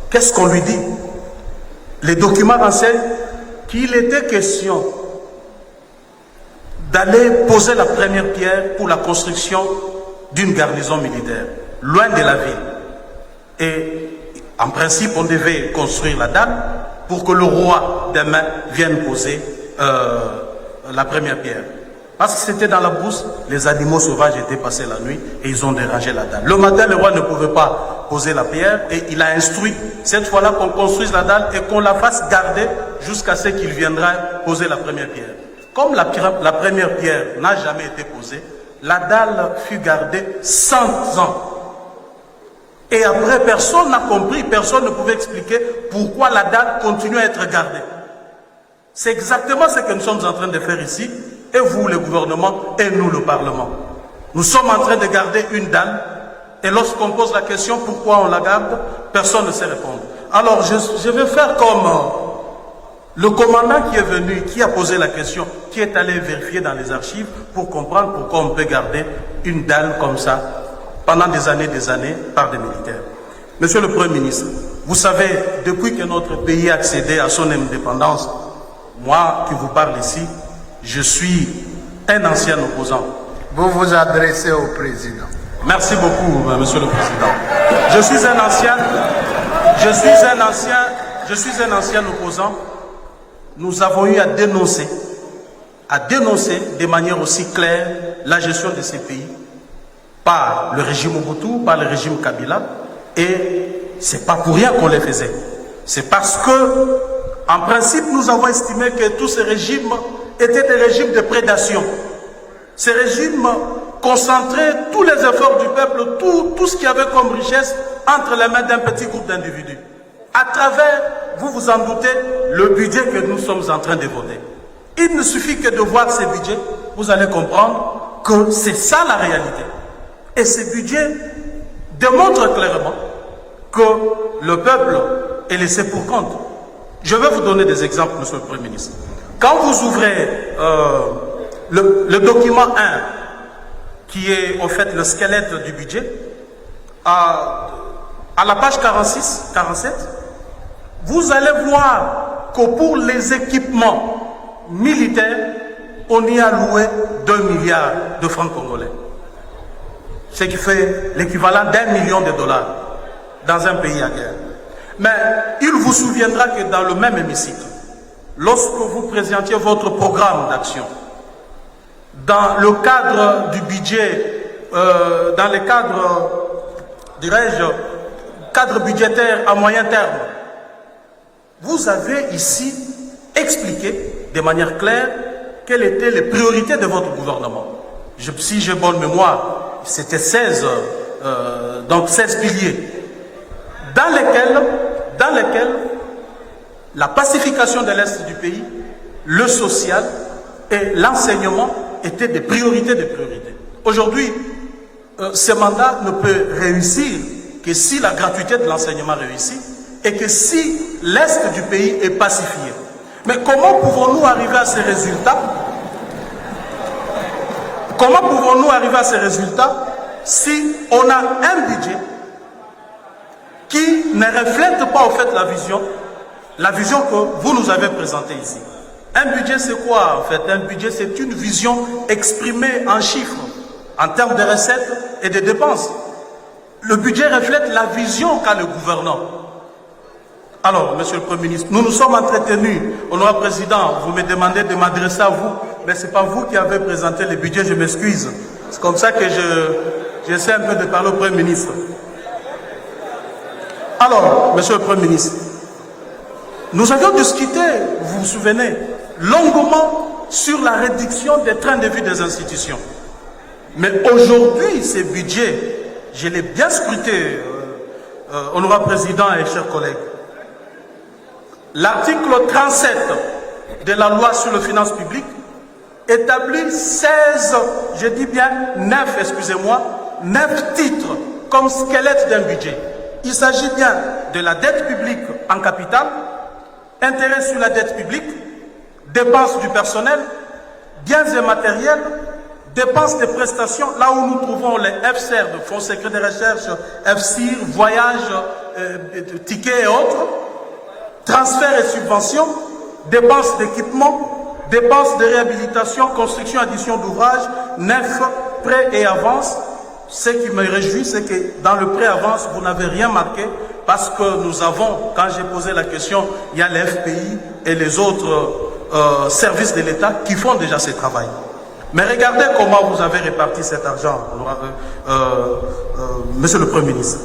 qu'est-ce qu'on lui dit? Les documents renseignent qu'il était question d'aller poser la première pierre pour la construction d'une garnison militaire, loin de la ville. Et en principe, on devait construire la dalle pour que le roi demain vienne poser la première pierre. Parce que c'était dans la brousse, les animaux sauvages étaient passés la nuit et ils ont dérangé la dalle. Le matin, le roi ne pouvait pas poser la pierre et il a instruit cette fois-là qu'on construise la dalle et qu'on la fasse garder jusqu'à ce qu'il viendra poser la première pierre. Comme la première pierre n'a jamais été posée, la dalle fut gardée 100 ans. Et après, personne n'a compris, personne ne pouvait expliquer pourquoi la dalle continue à être gardée. C'est exactement ce que nous sommes en train de faire ici, et vous, le gouvernement, et nous, le Parlement. Nous sommes en train de garder une dalle, et lorsqu'on pose la question pourquoi on la garde, personne ne sait répondre. Alors, je vais faire comme le commandant qui est venu, qui a posé la question, qui est allé vérifier dans les archives pour comprendre pourquoi on peut garder une dalle comme ça pendant des années par des militaires. Monsieur le Premier ministre, vous savez, depuis que notre pays a accédé à son indépendance, moi qui vous parle ici, je suis un ancien opposant. Vous vous adressez au président. Merci beaucoup, monsieur le président. Je suis un ancien opposant. Nous avons eu à dénoncer de manière aussi claire la gestion de ces pays par le régime Mobutu, par le régime Kabila, et c'est pas pour rien qu'on les faisait. C'est parce que, en principe, nous avons estimé que tous ces régimes étaient des régimes de prédation. Ces régimes concentraient tous les efforts du peuple, tout ce qu'il y avait comme richesse entre les mains d'un petit groupe d'individus. À travers, vous vous en doutez, le budget que nous sommes en train de voter. Il ne suffit que de voir ces budgets, vous allez comprendre que c'est ça la réalité. Et ces budgets démontrent clairement que le peuple est laissé pour compte. Je vais vous donner des exemples, monsieur le Premier ministre. Quand vous ouvrez le document 1, qui est en fait le squelette du budget, à la page 46, 47, vous allez voir que pour les équipements militaires, on y a alloué 2 milliards de francs congolais. Ce qui fait l'équivalent d'1 million de dollars dans un pays à guerre. Mais il vous souviendra que dans le même hémicycle, lorsque vous présentiez votre programme d'action, dans le cadre du budget, dans le cadre, dirais-je, cadre budgétaire à moyen terme, vous avez ici expliqué de manière claire quelles étaient les priorités de votre gouvernement. Si j'ai bonne mémoire, c'était 16 piliers, dans lesquels la pacification de l'Est du pays, le social et l'enseignement étaient des priorités de priorités. Aujourd'hui, ce mandat ne peut réussir que si la gratuité de l'enseignement réussit et que si l'Est du pays est pacifié. Mais comment pouvons-nous arriver à ces résultats? Comment pouvons-nous arriver à ces résultats si on a un budget qui ne reflète pas en fait la vision que vous nous avez présentée ici? Un budget, c'est quoi en fait? Un budget, c'est une vision exprimée en chiffres, en termes de recettes et de dépenses. Le budget reflète la vision qu'a le gouvernant. Alors, monsieur le Premier ministre, nous nous sommes entretenus. Honorable Président, vous me demandez de m'adresser à vous, mais ce n'est pas vous qui avez présenté le budget, je m'excuse. C'est comme ça que j'essaie un peu de parler au Premier ministre. Alors, monsieur le Premier ministre, nous avions discuté, vous vous souvenez, longuement sur la réduction des trains de vie des institutions. Mais aujourd'hui, ces budgets, je l'ai bien scruté, honorable Président et chers collègues. L'article 37 de la loi sur les finances publiques établit 9 titres comme squelette d'un budget. Il s'agit bien de la dette publique en capital, intérêt sur la dette publique, dépenses du personnel, biens et matériels, dépenses de prestations, là où nous trouvons les FCR, de Fonds secret de recherche, FCIR, voyages, tickets et autres, transferts et subventions, dépenses d'équipement, dépenses de réhabilitation, construction, addition d'ouvrages, neufs, prêts et avances. Ce qui me réjouit, c'est que dans le pré-avance, vous n'avez rien marqué parce que nous avons, quand j'ai posé la question, il y a les FPI et les autres services de l'État qui font déjà ce travail. Mais regardez comment vous avez réparti cet argent, Monsieur le Premier ministre.